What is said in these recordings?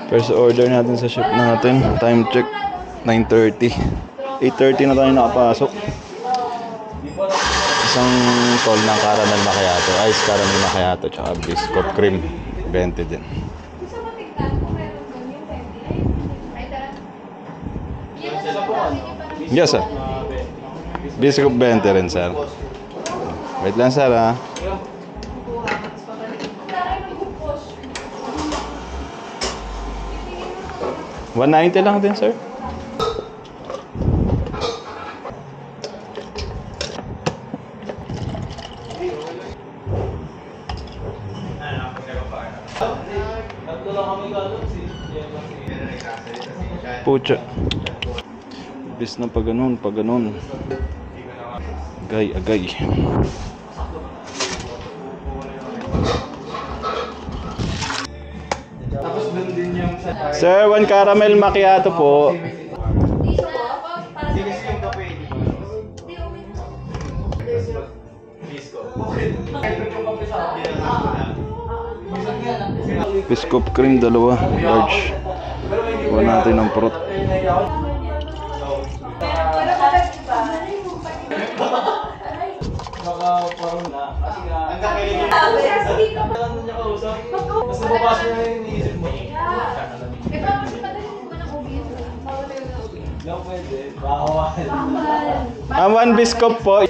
First order natin sa shop natin. Time check 9:30. 8:30 na tayo nakapasok. Isang tall ng caramel macchiato, ice caramel macchiato, tsaka biscuit cream 20 din. Yes sir. Biscuit 20 rin sir. Wait lang sir ha. 190 lang din sir. Pucha. Bis na pag ganun. Agay. Sir, 1 caramel macchiato po. Biscuit cream 2, large. Iwan natin ng fruit. One biscuit po.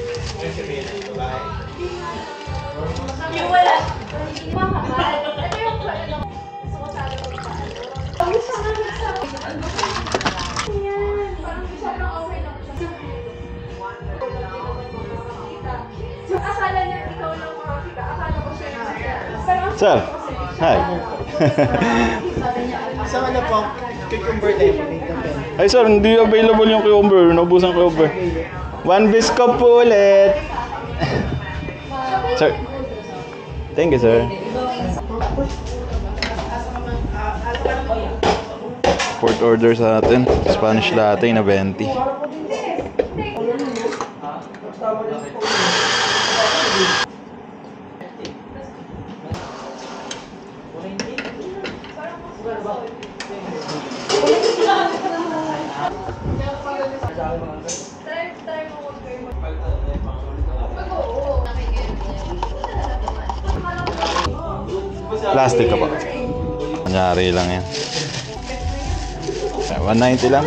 Sir, hi. Sa ano po, cucumber tayo. Ay sir, hindi available yung cucumber. Naubusan cucumber. 1 biscuit po ulit. Sir. Thank you sir. Fourth order sa atin. Spanish latte na 20. Plastic ka pa. Kunyari lang yan. 190 lang.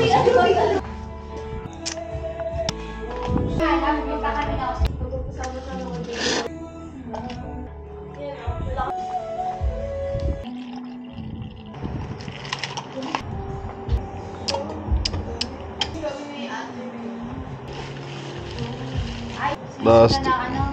Plastic.